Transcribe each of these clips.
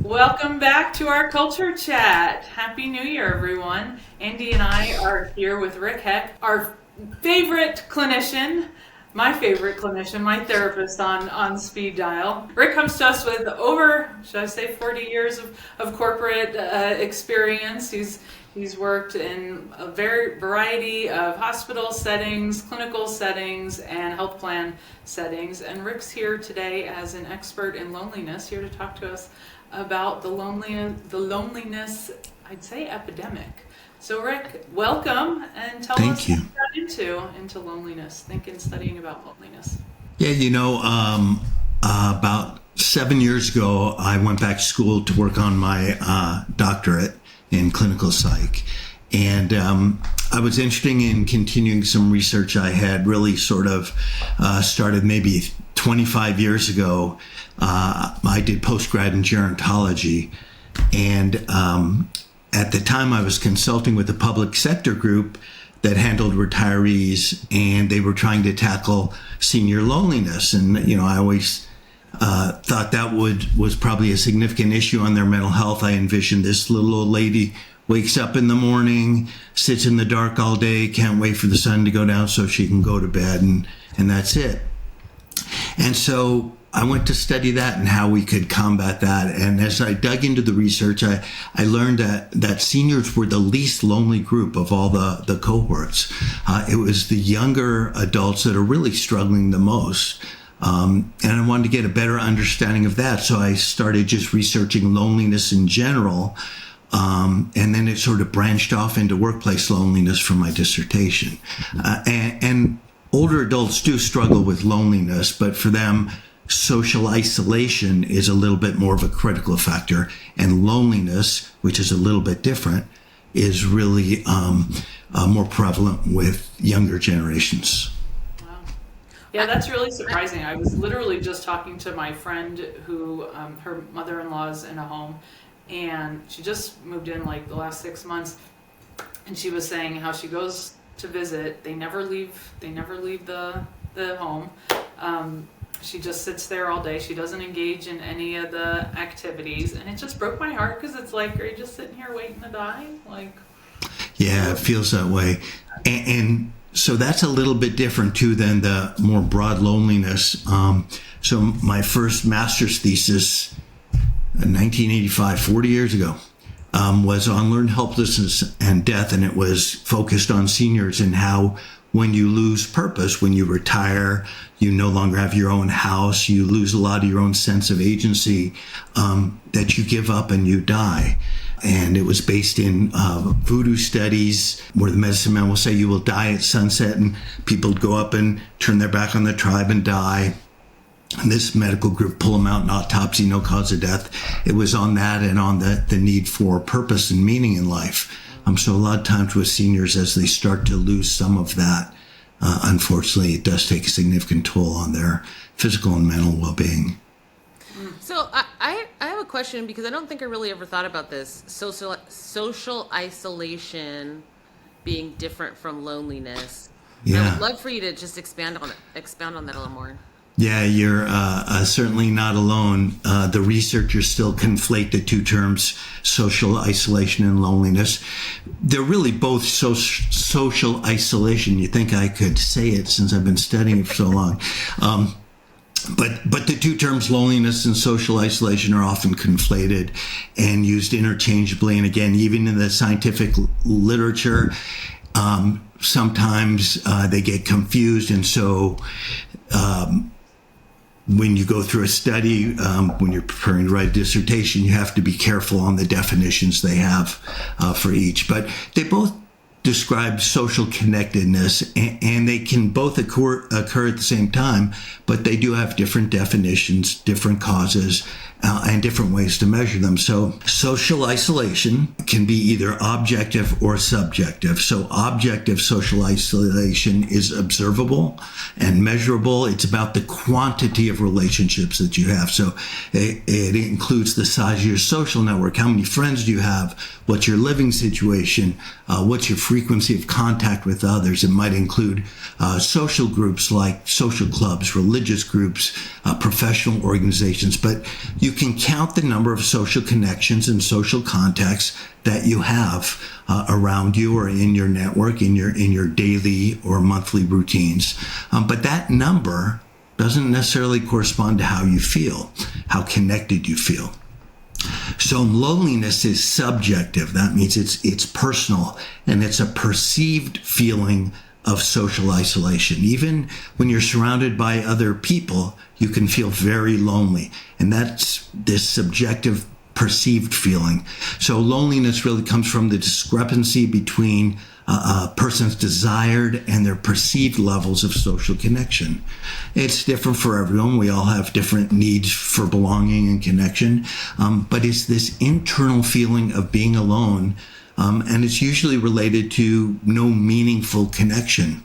Welcome back to our culture chat. Happy New Year, everyone. Andy and I are here with Rick Hecht, our favorite clinician, my favorite clinician, my therapist on speed dial. Rick comes to us with over, should I say, 40 years of corporate experience. He's worked in a variety of hospital settings, clinical settings, and health plan settings. And Rick's here today as an expert in loneliness, here to talk to us about the loneliness, I'd say, epidemic. So Rick, welcome, and tell us what you got into loneliness, studying about loneliness. Yeah, about 7 years ago, I went back to school to work on my doctorate in clinical psych. And I was interested in continuing some research I had really sort of started maybe 25 years ago. I did postgrad in gerontology. And at the time, I was consulting with a public sector group that handled retirees, and they were trying to tackle senior loneliness. And, I always thought that was probably a significant issue on their mental health. I envisioned this little old lady wakes up in the morning, sits in the dark all day, can't wait for the sun to go down so she can go to bed, and that's it. And so I went to study that and how we could combat that. And as I dug into the research, I learned that seniors were the least lonely group of all the cohorts. It was the younger adults that are really struggling the most. And I wanted to get a better understanding of that. So I started just researching loneliness in general. And then it sort of branched off into workplace loneliness for my dissertation. And older adults do struggle with loneliness, but for them, social isolation is a little bit more of a critical factor. And loneliness, which is a little bit different, is really more prevalent with younger generations. Yeah, that's really surprising. I was literally just talking to my friend who her mother-in-law's in a home, and she just moved in like the last 6 months, and she was saying how she goes to visit. They never leave the home. She just sits there all day. She doesn't engage in any of the activities, and it just broke my heart because it's like, are you just sitting here waiting to die? Yeah, it feels that way, and so that's a little bit different too than the more broad loneliness. So my first master's thesis in 1985, 40 years ago, was on learned helplessness and death. And it was focused on seniors and how when you lose purpose, when you retire, you no longer have your own house, you lose a lot of your own sense of agency, that you give up and you die. And it was based in voodoo studies where the medicine man will say you will die at sunset, and people would go up and turn their back on the tribe and die. And this medical group pull them out in autopsy, no cause of death. It was on that and on the need for purpose and meaning in life. So a lot of times with seniors, as they start to lose some of that, unfortunately, it does take a significant toll on their physical and mental well-being. So I have a question, because I don't think I really ever thought about this. Social isolation being different from loneliness. Yeah. I would love for you to just expound on that a little more. Yeah, you're certainly not alone. The researchers still conflate the two terms, social isolation and loneliness. They're really both social isolation. You think I could say it since I've been studying it for so long. But the two terms, loneliness and social isolation, are often conflated and used interchangeably. And again, even in the scientific literature, sometimes they get confused. And so when you go through a study, when you're preparing to write a dissertation, you have to be careful on the definitions they have for each. But they both describe social connectedness, and they can both occur at the same time, but they do have different definitions, different causes, and different ways to measure them. So social isolation can be either objective or subjective. So objective social isolation is observable and measurable. It's about the quantity of relationships that you have. So it includes the size of your social network. How many friends do you have? What's your living situation? What's your frequency of contact with others? It might include social groups like social clubs, religious groups, professional organizations, but you you can count the number of social connections and social contacts that you have around you or in your network, in your daily or monthly routines. But that number doesn't necessarily correspond to how you feel, how connected you feel. So loneliness is subjective. That means it's personal, and it's a perceived feeling of social isolation. Even when you're surrounded by other people, you can feel very lonely. And that's this subjective perceived feeling. So loneliness really comes from the discrepancy between a person's desired and their perceived levels of social connection. It's different for everyone. We all have different needs for belonging and connection. But it's this internal feeling of being alone. And it's usually related to no meaningful connection.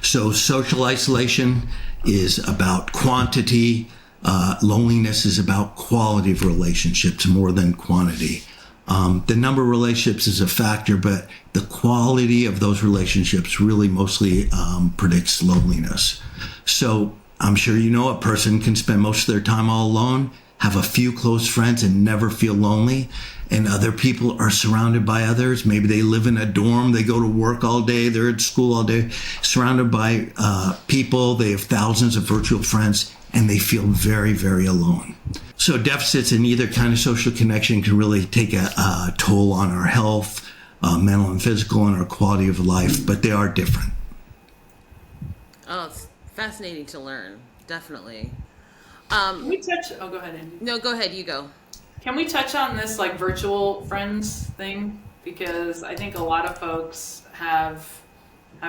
So social isolation is about quantity. Loneliness is about quality of relationships more than quantity. The number of relationships is a factor, but the quality of those relationships really mostly predicts loneliness. So I'm sure you know a person can spend most of their time all alone, have a few close friends, and never feel lonely. And other people are surrounded by others. Maybe they live in a dorm, they go to work all day, they're at school all day, surrounded by people, they have thousands of virtual friends, and they feel very, very alone. So deficits in either kind of social connection can really take a toll on our health, mental and physical, and our quality of life, but they are different. Oh, it's fascinating to learn. Definitely. Can we touch? Oh, go ahead, Andy. No, go ahead. You go. Can we touch on this like virtual friends thing? Because I think a lot of folks have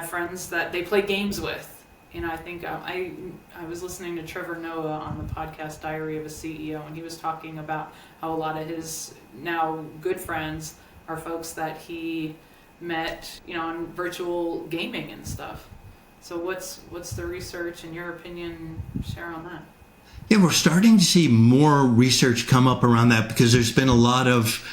friends that they play games with. I think I was listening to Trevor Noah on the podcast Diary of a CEO, and he was talking about how a lot of his now good friends are folks that he met, on virtual gaming and stuff. So what's the research, in your opinion, share on that? Yeah, we're starting to see more research come up around that because there's been a lot of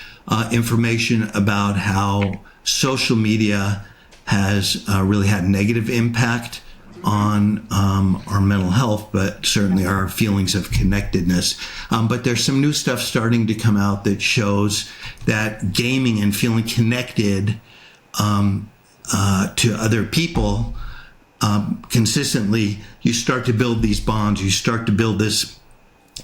information about how social media has really had negative impact on our mental health, but certainly our feelings of connectedness. But there's some new stuff starting to come out that shows that gaming and feeling connected to other people consistently, you start to build these bonds, you start to build this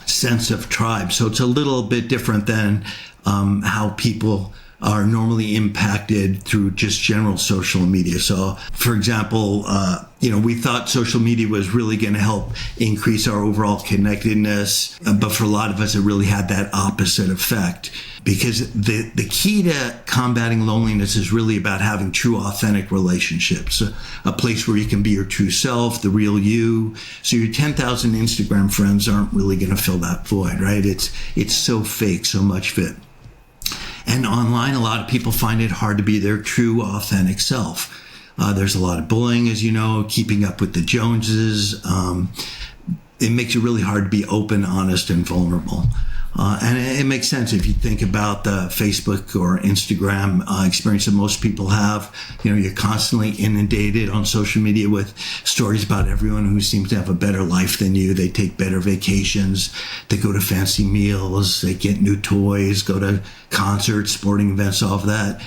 sense of tribe. So it's a little bit different than how people are normally impacted through just general social media. So, for example, we thought social media was really going to help increase our overall connectedness, but for a lot of us, it really had that opposite effect. Because the key to combating loneliness is really about having true, authentic relationships, a place where you can be your true self, the real you. So your 10,000 Instagram friends aren't really going to fill that void, right? It's so fake, so much of it. And online, a lot of people find it hard to be their true, authentic self. There's a lot of bullying, as you know, keeping up with the Joneses. It makes it really hard to be open, honest, and vulnerable. And it makes sense if you think about the Facebook or Instagram experience that most people have. You're constantly inundated on social media with stories about everyone who seems to have a better life than you. They take better vacations. They go to fancy meals. They get new toys, go to concerts, sporting events, all of that.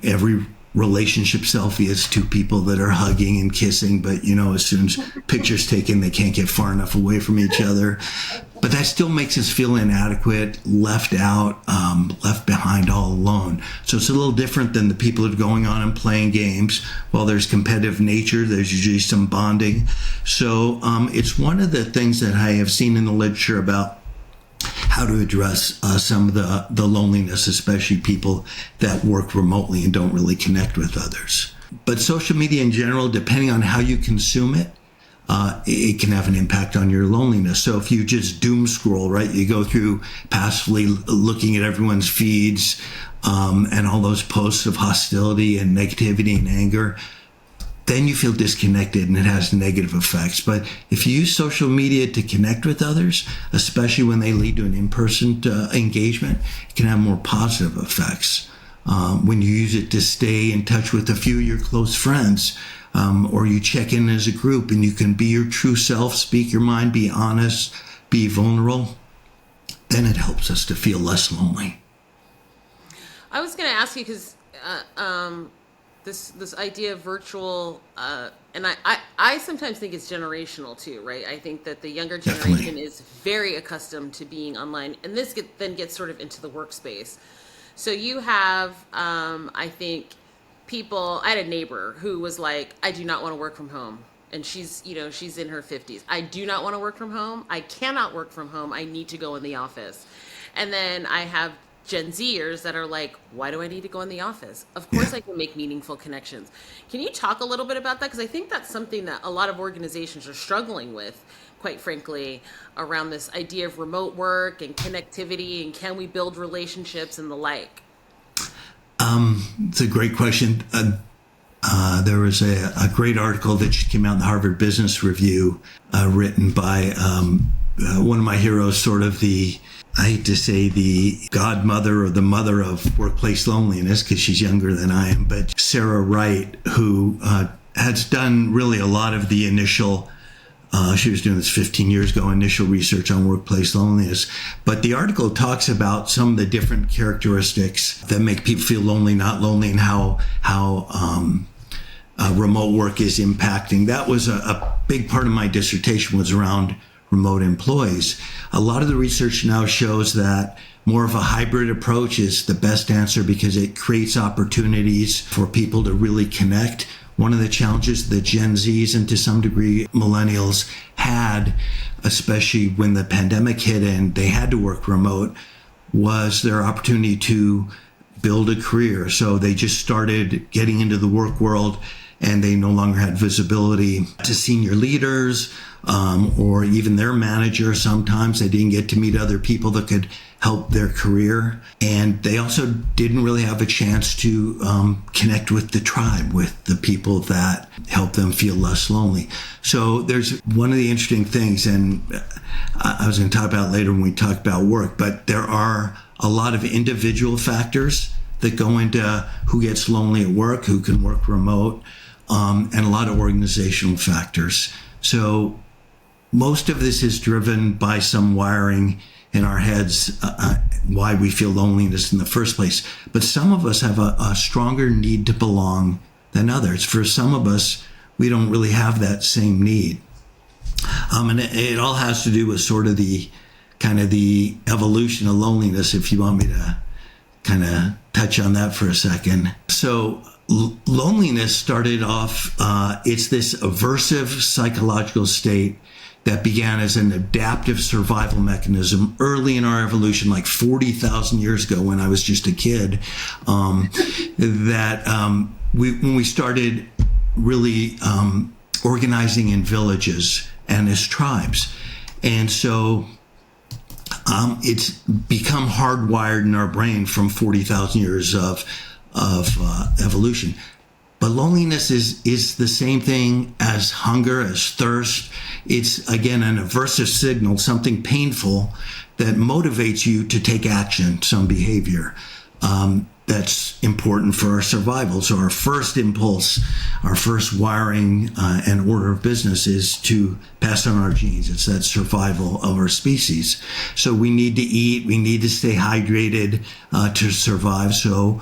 Every relationship selfie is two people that are hugging and kissing, but as soon as pictures taken, they can't get far enough away from each other. But that still makes us feel inadequate, left out, left behind, all alone. So it's a little different than the people that are going on and playing games. While there's competitive nature, there's usually some bonding. So it's one of the things that I have seen in the literature about how to address some of the loneliness, especially people that work remotely and don't really connect with others. But social media in general, depending on how you consume it, it can have an impact on your loneliness. So if you just doom scroll, right, you go through passively looking at everyone's feeds and all those posts of hostility and negativity and anger, then you feel disconnected and it has negative effects. But if you use social media to connect with others, especially when they lead to an in-person engagement, it can have more positive effects. When you use it to stay in touch with a few of your close friends, or you check in as a group and you can be your true self, speak your mind, be honest, be vulnerable, then it helps us to feel less lonely. I was going to ask you because this idea of virtual, and I sometimes think it's generational too, right? I think that the younger generation Definitely. is very accustomed to being online, and this then gets sort of into the workspace. So you have, I think, people. I had a neighbor who was like, "I do not want to work from home." And she's in her 50s. I do not want to work from home. I cannot work from home. I need to go in the office. And then I have Gen Zers that are like, why do I need to go in the office? Of course Yeah. I can make meaningful connections. Can you talk a little bit about that? Because I think that's something that a lot of organizations are struggling with, quite frankly, around this idea of remote work and connectivity and can we build relationships and the like. It's a great question. There was a great article that just came out in the Harvard Business Review, written by one of my heroes, sort of I hate to say the godmother or the mother of workplace loneliness because she's younger than I am, but Sarah Wright, who has done really a lot of the initial, she was doing this 15 years ago, initial research on workplace loneliness. But the article talks about some of the different characteristics that make people feel lonely, not lonely, and how remote work is impacting. That was a big part of my dissertation was around remote employees. A lot of the research now shows that more of a hybrid approach is the best answer because it creates opportunities for people to really connect. One of the challenges that Gen Zs and to some degree millennials had, especially when the pandemic hit and they had to work remote, was their opportunity to build a career. So they just started getting into the work world and they no longer had visibility to senior leaders or even their manager. Sometimes they didn't get to meet other people that could help their career. And they also didn't really have a chance to connect with the tribe, with the people that help them feel less lonely. So there's one of the interesting things, and I was going to talk about it later when we talk about work, but there are a lot of individual factors that go into who gets lonely at work, who can work remote, and a lot of organizational factors. So most of this is driven by some wiring in our heads, why we feel loneliness in the first place. But some of us have a stronger need to belong than others. For some of us, we don't really have that same need. And it all has to do with sort of the evolution of loneliness, if you want me to kind of touch on that for a second. So loneliness started off, it's this aversive psychological state that began as an adaptive survival mechanism early in our evolution, like 40,000 years ago when I was just a kid, when we started really organizing in villages and as tribes. And so it's become hardwired in our brain from 40,000 years of evolution. But loneliness is the same thing as hunger, as thirst. It's, again, an aversive signal, something painful that motivates you to take action, some behavior. That's important for our survival. So our first impulse, our first wiring and order of business is to pass on our genes. It's that survival of our species. So we need to eat, we need to stay hydrated to survive. So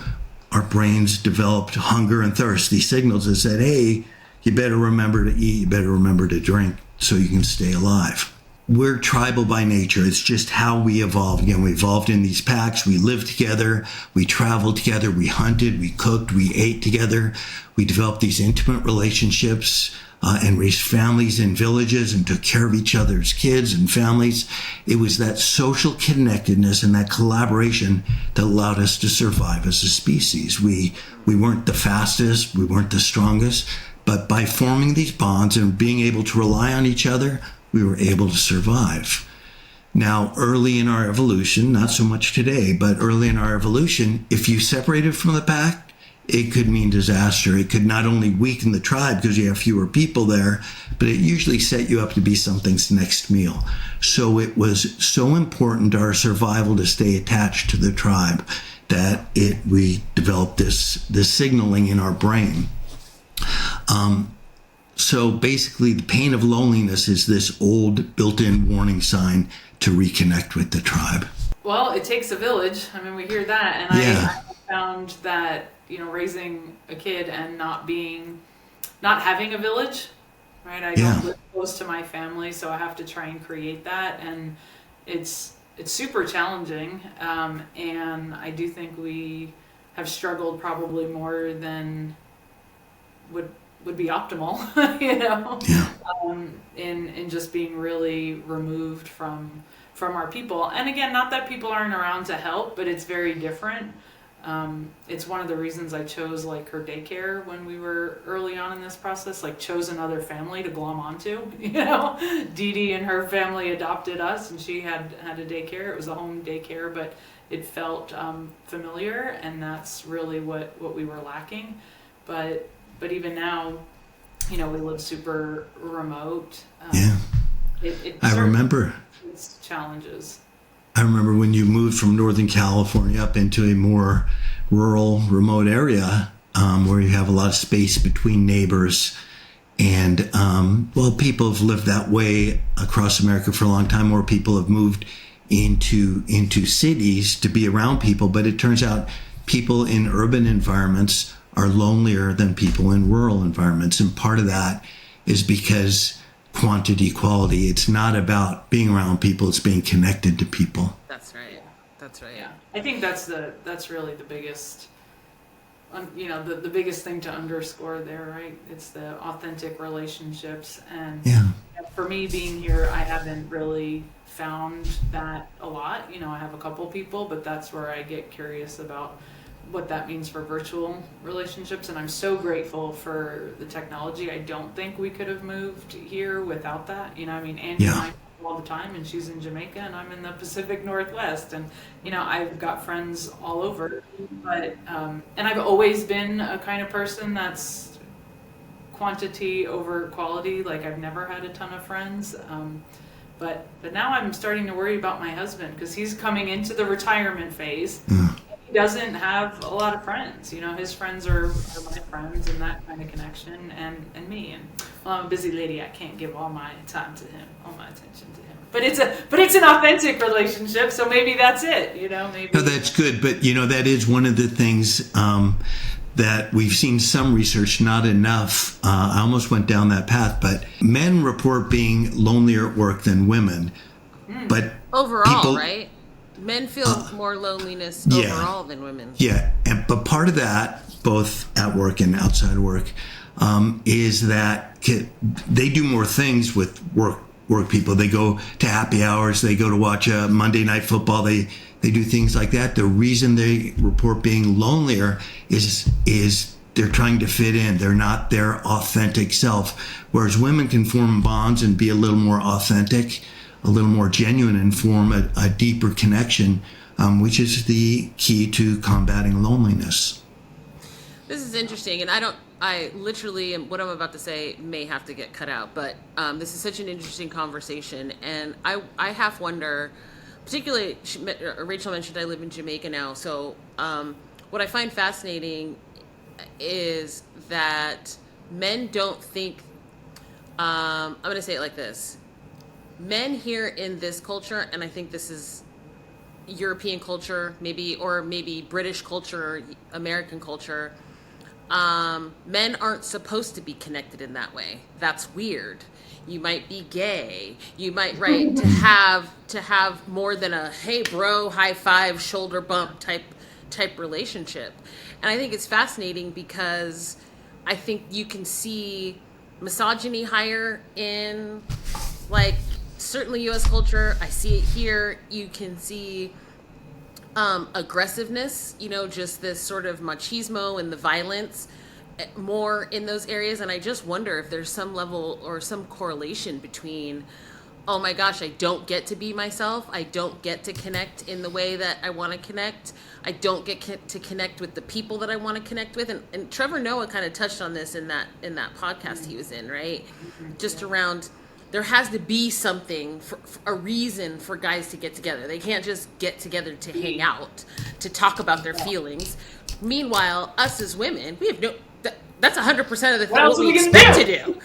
our brains developed hunger and thirst, these signals that said, hey, you better remember to eat, you better remember to drink so you can stay alive. We're tribal by nature. It's just how we evolved. Again, we evolved in these packs. We lived together. We traveled together. We hunted. We cooked. We ate together. We developed these intimate relationships and raised families in villages and took care of each other's kids and families. It was that social connectedness and that collaboration that allowed us to survive as a species. We weren't the fastest. We weren't the strongest. But by forming these bonds and being able to rely on each other, we were able to survive. Now, early in our evolution, not so much today, but early in our evolution, if you separated from the pack, it could mean disaster. It could not only weaken the tribe because you have fewer people there, but it usually set you up to be something's next meal. So it was so important to our survival to stay attached to the tribe that we developed this signaling in our brain. So basically, the pain of loneliness is this old built-in warning sign to reconnect with the tribe. Well, it takes a village. I mean, we hear that, and Yeah. I found that raising a kid and not having a village, right? I Yeah. don't live close to my family, so I have to try and create that, and it's super challenging. And I do think we have struggled probably more than would be optimal, Yeah. in just being really removed from our people. And again, not that people aren't around to help, but it's very different. It's one of the reasons I chose like her daycare when we were early on in this process, like chose another family to glom onto, Dee Dee and her family adopted us and she had a daycare. It was a home daycare, but it felt familiar, and that's really what we were lacking. But even now, we live super remote. Yeah. It I remember. It's challenges. I remember when you moved from Northern California up into a more rural, remote area where you have a lot of space between neighbors. And, people have lived that way across America for a long time. More people have moved into cities to be around people. But it turns out people in urban environments are lonelier than people in rural environments. And part of that is because quantity, quality. It's not about being around people, it's being connected to people. That's right. That's right. Yeah, I think that's really the biggest, the biggest thing to underscore there, right? It's the authentic relationships, and Yeah. for me being here, I haven't really found that a lot. I have a couple people, but that's where I get curious about what that means for virtual relationships, and I'm so grateful for the technology. I don't think we could have moved here without that. Andy and I talk all the time, and she's in Jamaica and I'm in the Pacific Northwest, and I've got friends all over, but and I've always been a kind of person that's quantity over quality. Like, I've never had a ton of friends, but now I'm starting to worry about my husband because he's coming into the retirement phase. He doesn't have a lot of friends. His friends are my friends, and that kind of connection, and me. And I'm a busy lady. I can't give all my time to him, all my attention to him. But it's an authentic relationship, so maybe that's it. Maybe. No, that's good. But that is one of the things that we've seen some research, not enough. I almost went down that path, but men report being lonelier at work than women. But overall, right? Men feel more loneliness overall than women. Yeah, but part of that, both at work and outside of work, is that they do more things with work people. They go to happy hours. They go to watch Monday Night Football. They do things like that. The reason they report being lonelier is they're trying to fit in. They're not their authentic self. Whereas women can form bonds and be a little more authentic, a little more genuine, and form a deeper connection, which is the key to combating loneliness. This is interesting, and I literally, what I'm about to say may have to get cut out, but this is such an interesting conversation, and I half wonder, particularly, Rachel mentioned I live in Jamaica now, so what I find fascinating is that men don't think, I'm going to say it like this, men here in this culture, and I think this is European culture, maybe British culture, American culture, men aren't supposed to be connected in that way. That's weird. You might be gay. You might, right, to have more than a hey bro, high five, shoulder bump type relationship. And I think it's fascinating because I think you can see misogyny higher in, like, certainly U.S. culture. I see it here. You can see aggressiveness, just this sort of machismo and the violence more in those areas. And I just wonder if there's some level or some correlation between, oh my gosh, I don't get to be myself. I don't get to connect in the way that I want to connect. I don't get to connect with the people that I want to connect with. And Trevor Noah kind of touched on this in that podcast he was in, right? Just around, there has to be something, for a reason for guys to get together. They can't just get together to hang out, to talk about their feelings. Meanwhile, us as women, we have that's 100% of the thing what we expect to do.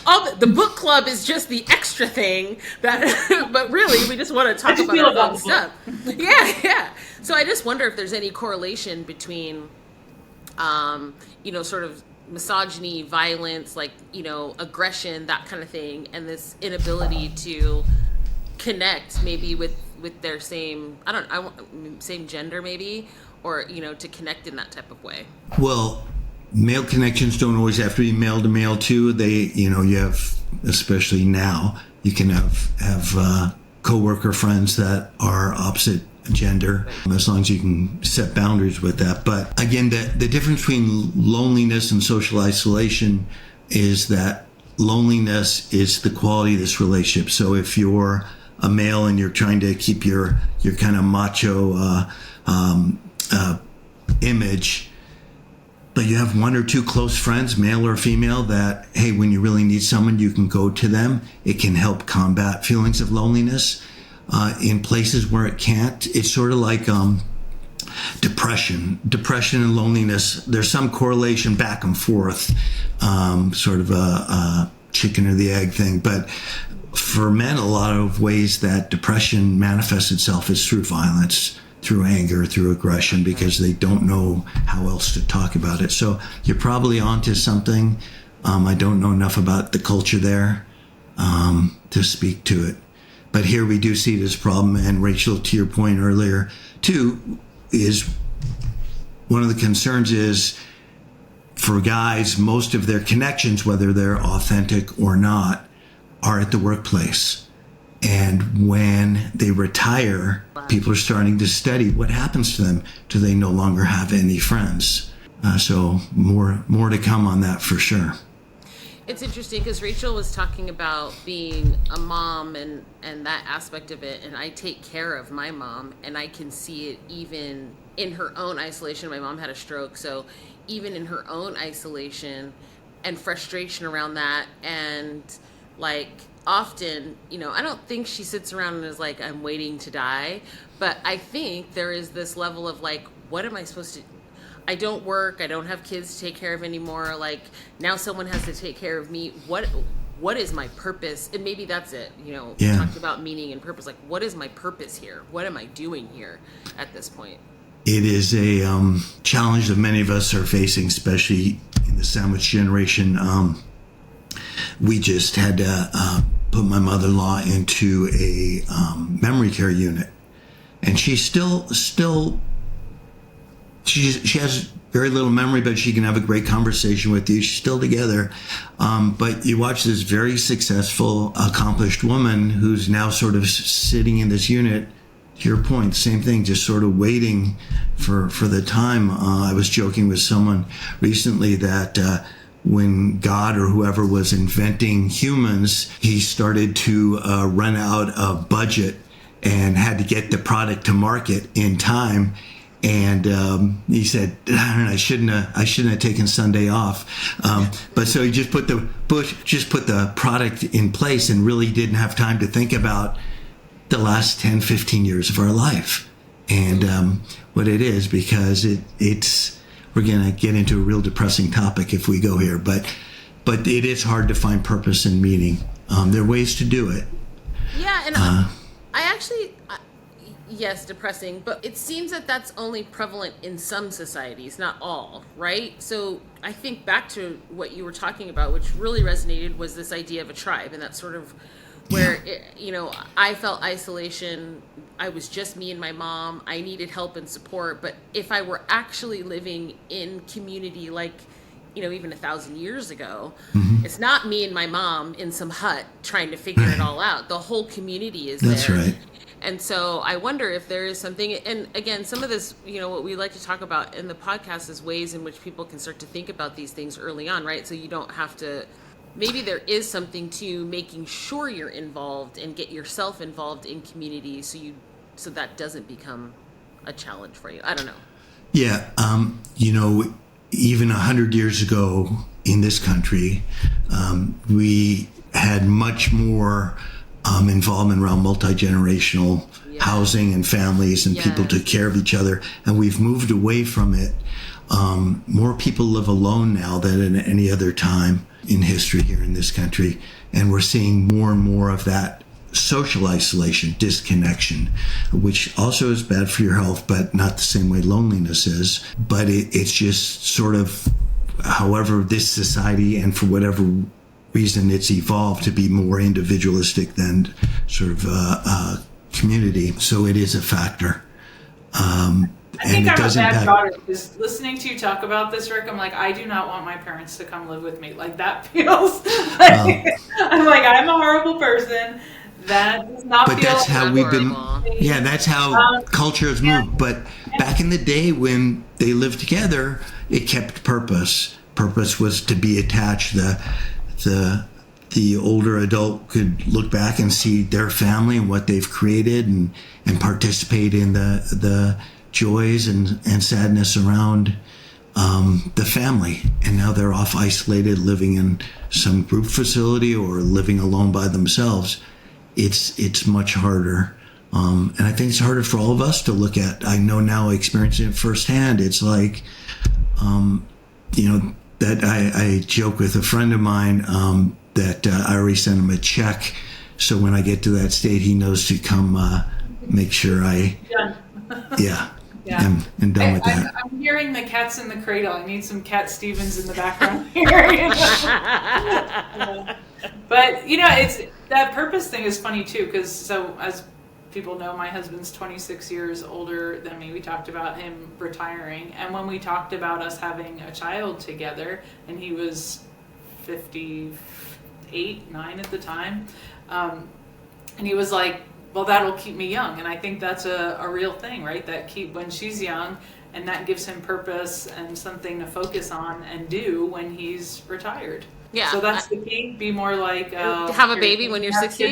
all the book club is just the extra thing that, but really we just want to talk about our fun stuff. Yeah. So I just wonder if there's any correlation between, sort of misogyny, violence, like, aggression, that kind of thing, and this inability to connect maybe with their same, same gender maybe, or, to connect in that type of way. Well, male connections don't always have to be male to male too. They, you have, especially now, you can have coworker friends that are opposite gender, as long as you can set boundaries with that. But again, the difference between loneliness and social isolation is that loneliness is the quality of this relationship. So if you're a male and you're trying to keep your kind of macho image, but you have one or two close friends, male or female, that, hey, when you really need someone, you can go to them. It can help combat feelings of loneliness. In places where it can't, it's sort of like depression and loneliness. There's some correlation back and forth, sort of a chicken or the egg thing. But for men, a lot of ways that depression manifests itself is through violence, through anger, through aggression, because they don't know how else to talk about it. So you're probably onto something. I don't know enough about the culture there to speak to it. But here we do see this problem. And Rachel, to your point earlier, too, is one of the concerns is for guys, most of their connections, whether they're authentic or not, are at the workplace. And when they retire, people are starting to study what happens to them. Do they no longer have any friends? So more to come on that for sure. It's interesting because Rachel was talking about being a mom and that aspect of it. And I take care of my mom, and I can see it even in her own isolation. My mom had a stroke. So even in her own isolation and frustration around that, and like often, I don't think she sits around and is like, I'm waiting to die. But I think there is this level of like, what am I supposed to, I don't work, I don't have kids to take care of anymore. Like now someone has to take care of me. What is my purpose? And maybe that's it. We talked about meaning and purpose. Like, what is my purpose here? What am I doing here at this point? It is a challenge that many of us are facing, especially in the sandwich generation. We just had to put my mother-in-law into a memory care unit, and she's still she has very little memory, but she can have a great conversation with you. She's still together. But you watch this very successful, accomplished woman who's now sort of sitting in this unit. To your point, same thing, just sort of waiting for the time. I was joking with someone recently that when God or whoever was inventing humans, he started to run out of budget and had to get the product to market in time. And he said, I shouldn't have taken Sunday off. But so he just put the product in place and really didn't have time to think about the last 10, 15 years of our life and what it is, because we're going to get into a real depressing topic if we go here. But it is hard to find purpose and meaning. There are ways to do it. Yeah, and yes, depressing, but it seems that that's only prevalent in some societies, not all, right? So I think back to what you were talking about, which really resonated, was this idea of a tribe, and that's sort of where, I felt isolation. I was just me and my mom. I needed help and support, but if I were actually living in community, like, even 1,000 years ago, it's not me and my mom in some hut trying to figure it all out. The whole community is there. That's right. And so I wonder if there is something, and again, some of this, what we like to talk about in the podcast is ways in which people can start to think about these things early on, right? So you don't have to, maybe there is something to making sure you're involved and get yourself involved in community so that doesn't become a challenge for you. I don't know. Yeah. Even 100 years ago in this country, we had much more involvement around multi-generational housing and families, and people took care of each other. And we've moved away from it. More people live alone now than at any other time in history here in this country. And we're seeing more and more of that social isolation, disconnection, which also is bad for your health, but not the same way loneliness is. But it's just sort of, however, this society, and for whatever reason, it's evolved to be more individualistic than sort of community. So it is a factor. I think I'm a bad daughter, because listening to you talk about this, Rick, I'm like, I do not want my parents to come live with me. Like, that feels like, I'm like, I'm a horrible person. That does not but feel that's how we've been. Yeah, that's how culture has moved. But back in the day when they lived together, it kept purpose. Purpose was to be attached. The older adult could look back and see their family and what they've created, and participate in the joys and sadness around the family. And now they're off isolated, living in some group facility or living alone by themselves. It's much harder. And I think it's harder for all of us to look at. I know now, experiencing it firsthand, it's like, that I joke with a friend of mine that I already sent him a check. So when I get to that state, he knows to come make sure yeah. And done with that. I'm hearing the cats in the cradle. I need some Cat Stevens in the background here. But, it's that purpose thing is funny too, because so as people know, my husband's 26 years older than me. We talked about him retiring. And when we talked about us having a child together, and he was 58, 9 at the time, and he was like, well, that'll keep me young. And I think that's a real thing, right? That when she's young, and that gives him purpose and something to focus on and do when he's retired. Yeah. So that's the key. Be more like have a baby when you're 60.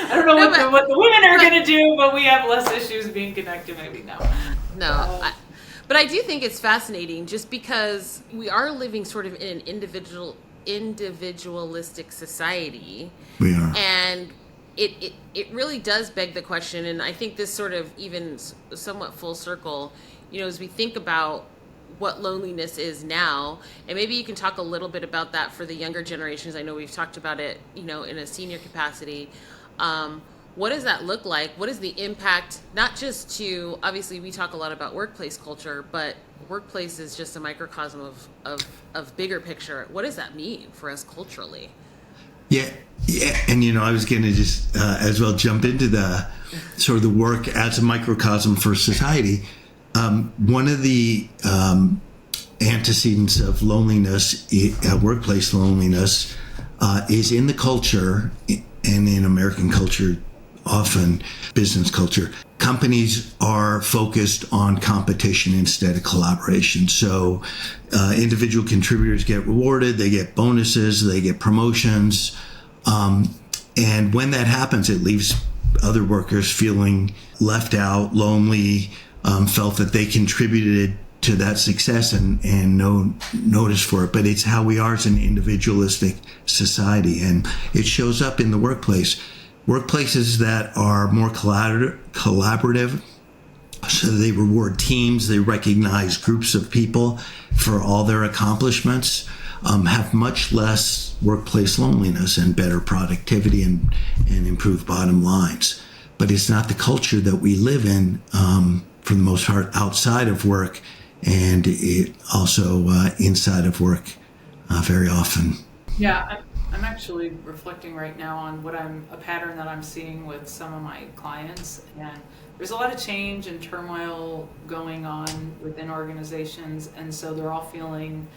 I don't know what the women are going to do, but we have less issues being connected. Maybe But I do think it's fascinating, just because we are living sort of in an individualistic society. We are. And it really does beg the question, and I think this sort of even somewhat full circle, as we think about what loneliness is now, and maybe you can talk a little bit about that for the younger generations. I know we've talked about it, in a senior capacity. What does that look like? What is the impact, not just to, obviously we talk a lot about workplace culture, but workplace is just a microcosm of bigger picture. What does that mean for us culturally? Yeah. And, I was going to just as well jump into the sort of the work as a microcosm for society. One of the antecedents of loneliness, workplace loneliness, is in the culture, and in American culture, often business culture. Companies are focused on competition instead of collaboration. So individual contributors get rewarded, they get bonuses, they get promotions. And when that happens, it leaves other workers feeling left out, lonely, felt that they contributed to that success and no notice for it. But it's how we are as an individualistic society. And it shows up in the workplace. Workplaces that are more collaborative, so they reward teams, they recognize groups of people for all their accomplishments, have much less workplace loneliness and better productivity and improved bottom lines. But it's not the culture that we live in, for the most part, outside of work, and it also inside of work very often. Yeah, I'm actually reflecting right now on a pattern that I'm seeing with some of my clients, and there's a lot of change and turmoil going on within organizations, and so they're all feeling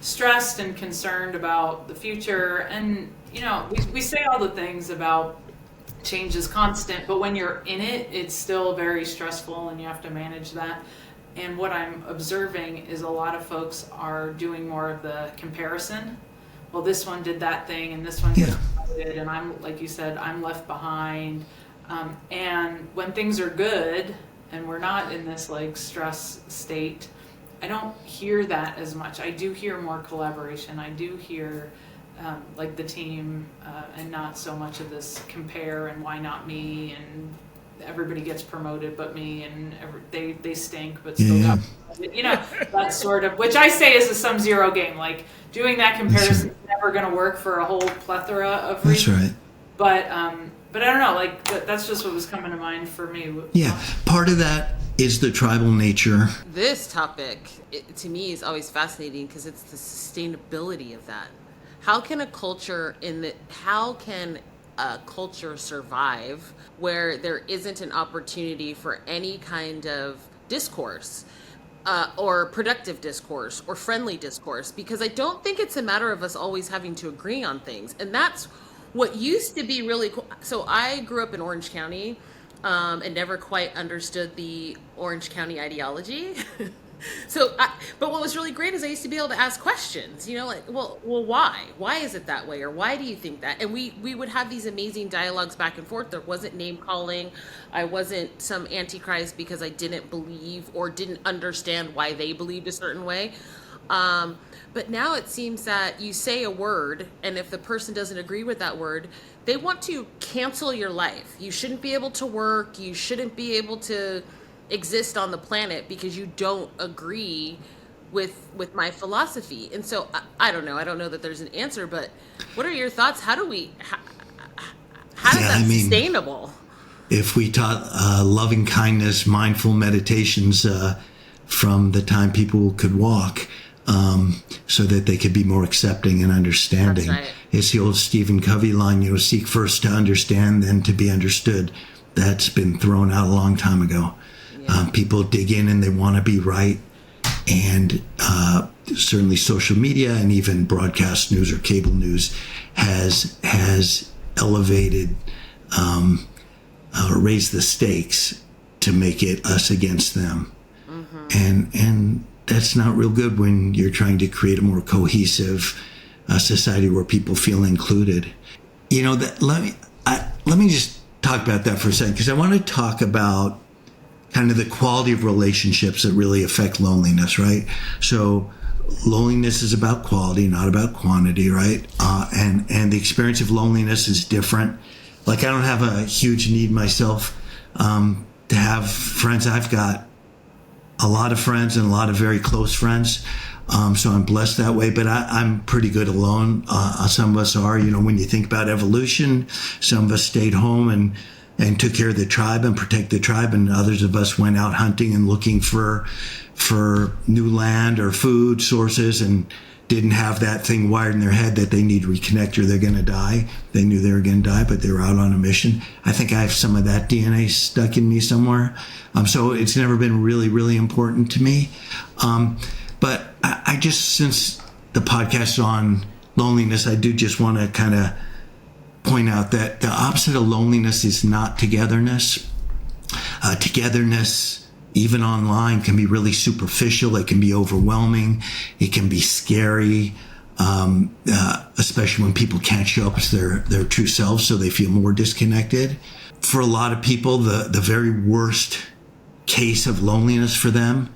stressed and concerned about the future. And we say all the things about change is constant, but when you're in it, it's still very stressful, and you have to manage that. And what I'm observing is a lot of folks are doing more of the comparison. Well, this one did that thing, and this one did, and I'm, like you said, I'm left behind. And when things are good, and we're not in this like stress state, I don't hear that as much. I do hear more collaboration. I do hear like the team, and not so much of this compare and why not me, and everybody gets promoted but me, and they stink but still got promoted. That sort of, which I say is a sum zero game. Like, doing that comparison is never going to work for a whole plethora of reasons. That's right. But I don't know, like, that's just what was coming to mind for me. Yeah, part of that is the tribal nature. This topic, to me, is always fascinating because it's the sustainability of that. How can a culture survive where there isn't an opportunity for any kind of discourse, or productive discourse or friendly discourse? Because I don't think it's a matter of us always having to agree on things. And that's what used to be really cool. So I grew up in Orange County, and never quite understood the Orange County ideology. But what was really great is I used to be able to ask questions, like, well, why? Why is it that way? Or why do you think that? And we would have these amazing dialogues back and forth. There wasn't name calling. I wasn't some antichrist because I didn't believe or didn't understand why they believed a certain way. But now it seems that you say a word, and if the person doesn't agree with that word, they want to cancel your life. You shouldn't be able to work. You shouldn't be able to exist on the planet because you don't agree with my philosophy. And so I don't know. I don't know that there's an answer, but what are your thoughts? How is that sustainable? If we taught loving kindness, mindful meditations from the time people could walk, so that they could be more accepting and understanding. That's right. It's the old Stephen Covey line, seek first to understand, then to be understood. That's been thrown out a long time ago. Yeah. People dig in and they want to be right. And certainly social media and even broadcast news or cable news has elevated or raised the stakes to make it us against them. Mm-hmm. And that's not real good when you're trying to create a more cohesive society where people feel included. Let me just talk about that for a second, because I want to talk about kind of the quality of relationships that really affect loneliness, right? So loneliness is about quality, not about quantity, right? And the experience of loneliness is different. Like, I don't have a huge need myself to have friends. I've got a lot of friends and a lot of very close friends. So I'm blessed that way, but I'm pretty good alone. Some of us are, when you think about evolution, some of us stayed home and took care of the tribe and protect the tribe, and others of us went out hunting and looking for new land or food sources and didn't have that thing wired in their head that they need to reconnect or they're going to die. They knew they were going to die, but they were out on a mission. I think I have some of that DNA stuck in me somewhere. So it's never been really, really important to me. But I just, since the podcast on loneliness, I do just want to kind of point out that the opposite of loneliness is not togetherness. Togetherness, even online, can be really superficial. It can be overwhelming. It can be scary, especially when people can't show up as their true selves, so they feel more disconnected. For a lot of people, the very worst case of loneliness for them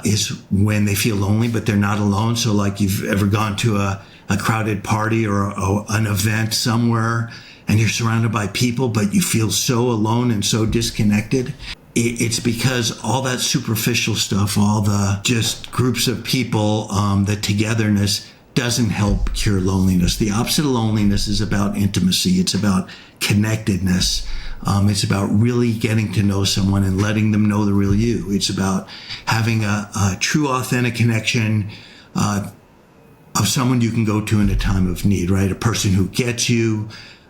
is when they feel lonely, but they're not alone. So like, you've ever gone to a crowded party or an event somewhere and you're surrounded by people, but you feel so alone and so disconnected. It's because all that superficial stuff, all the just groups of people, the togetherness doesn't help cure loneliness. The opposite of loneliness is about intimacy. It's about connectedness. It's about really getting to know someone and letting them know the real you. It's about having a true, authentic connection of someone you can go to in a time of need, right? A person who gets you,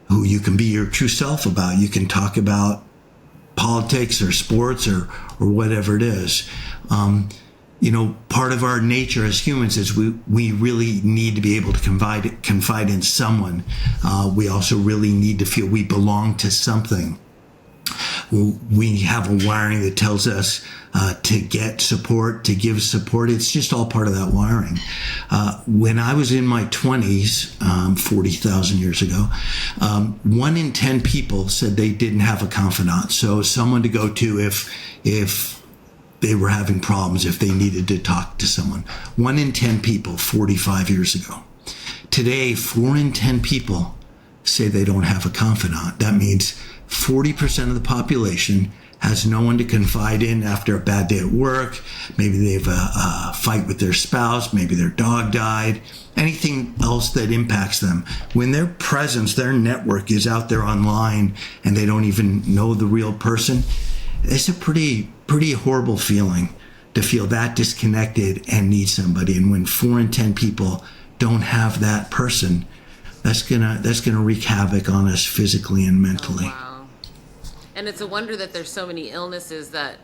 who you can be your true self about. You can talk about politics or sports or whatever it is. Part of our nature as humans is we really need to be able to confide in someone. We also really need to feel we belong to something. We have a wiring that tells us to get support, to give support. It's just all part of that wiring. When I was in my 20s, 40,000 years ago, 1 in 10 people said they didn't have a confidant. So someone to go to if they were having problems, if they needed to talk to someone. 1 in 10 people 45 years ago. today, 4 in 10 people say they don't have a confidant. That means 40% of the population has no one to confide in after a bad day at work. Maybe they have a fight with their spouse. Maybe their dog died. Anything else that impacts them. When their presence, their network is out there online and they don't even know the real person, it's a pretty horrible feeling to feel that disconnected and need somebody. And when 4 in 10 people don't have that person, that's gonna wreak havoc on us physically and mentally. Oh, wow. And it's a wonder that there's so many illnesses that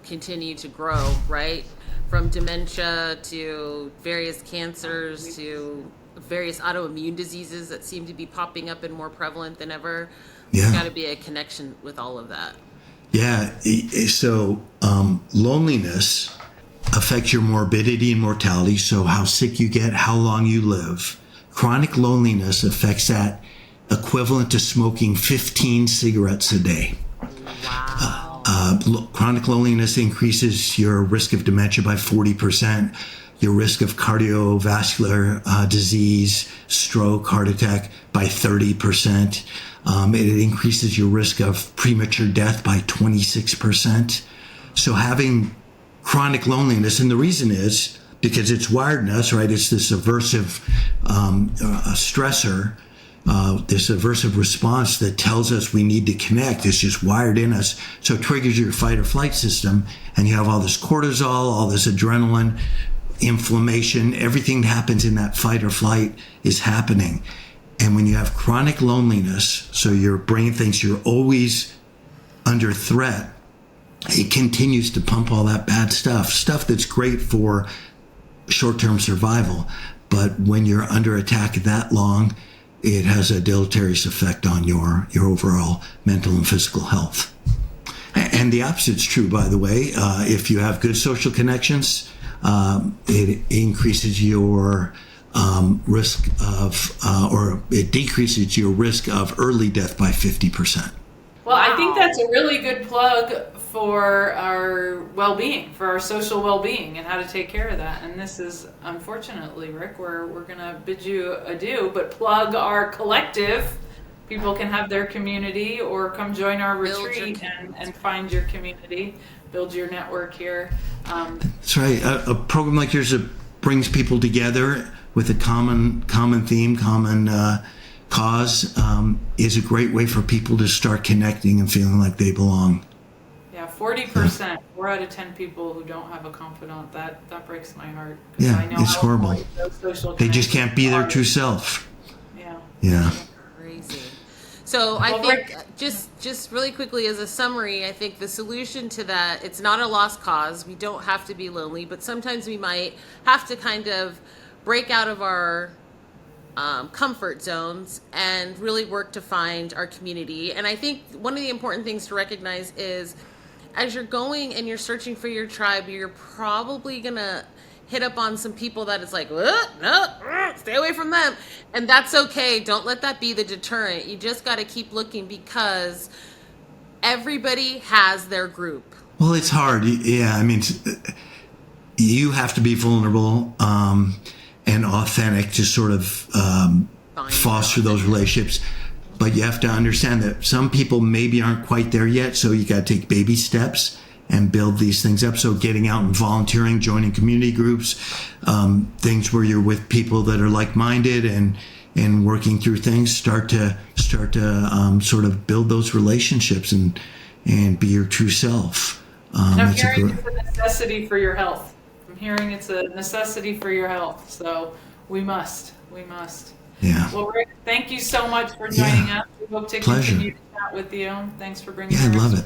continue to grow, right? From dementia to various cancers to various autoimmune diseases that seem to be popping up and more prevalent than ever. Yeah. There's got to be a connection with all of that. Yeah. So loneliness affects your morbidity and mortality. So how sick you get, how long you live. Chronic loneliness affects that equivalent to smoking 15 cigarettes a day. Wow. Chronic loneliness increases your risk of dementia by 40%, your risk of cardiovascular disease, stroke, heart attack by 30%. It increases your risk of premature death by 26%. So having chronic loneliness, and the reason is because it's wired in us, right? It's this aversive stressor, this aversive response that tells us we need to connect. It's just wired in us. So it triggers your fight or flight system, and you have all this cortisol, all this adrenaline, inflammation, everything that happens in that fight or flight is happening. And when you have chronic loneliness, so your brain thinks you're always under threat, it continues to pump all that bad stuff that's great for short-term survival. But when you're under attack that long, it has a deleterious effect on your overall mental and physical health. And the opposite's true, by the way. If you have good social connections, it increases your risk of, or it decreases your risk of early death by 50%. Well, I think that's a really good plug for our well-being, for our social well-being, and how to take care of that. And this is, unfortunately, Rick, we're going to bid you adieu, but plug our collective. People can have their community or come join our retreat and find your community, build your network here. That's right. A program like yours that brings people together with a common theme, common cause, is a great way for people to start connecting and feeling like they belong. Yeah, 40%. 4 out of 10 people who don't have a confidant. That breaks my heart. Yeah, I know it's horrible. They just can't be their true self. Yeah. Yeah. Crazy. So I think just really quickly as a summary, I think the solution to that, it's not a lost cause. We don't have to be lonely, but sometimes we might have to kind of break out of our comfort zones and really work to find our community. And I think one of the important things to recognize is as you're going and you're searching for your tribe, you're probably going to hit up on some people that it's like, no, stay away from them. And that's okay. Don't let that be the deterrent. You just got to keep looking because everybody has their group. Well, it's hard. Yeah, I mean, you have to be vulnerable and authentic to sort of foster those relationships. But you have to understand that some people maybe aren't quite there yet, so you got to take baby steps and build these things up. So getting out and volunteering, joining community groups, things where you're with people that are like-minded and working through things, start to sort of build those relationships and be your true self. And I'm hearing it's a necessity for your health. I'm hearing it's a necessity for your health. So we must. Yeah. Well, Rick, thank you so much for joining us. We hope to continue to chat with you. Thanks for bringing Yeah, I love it.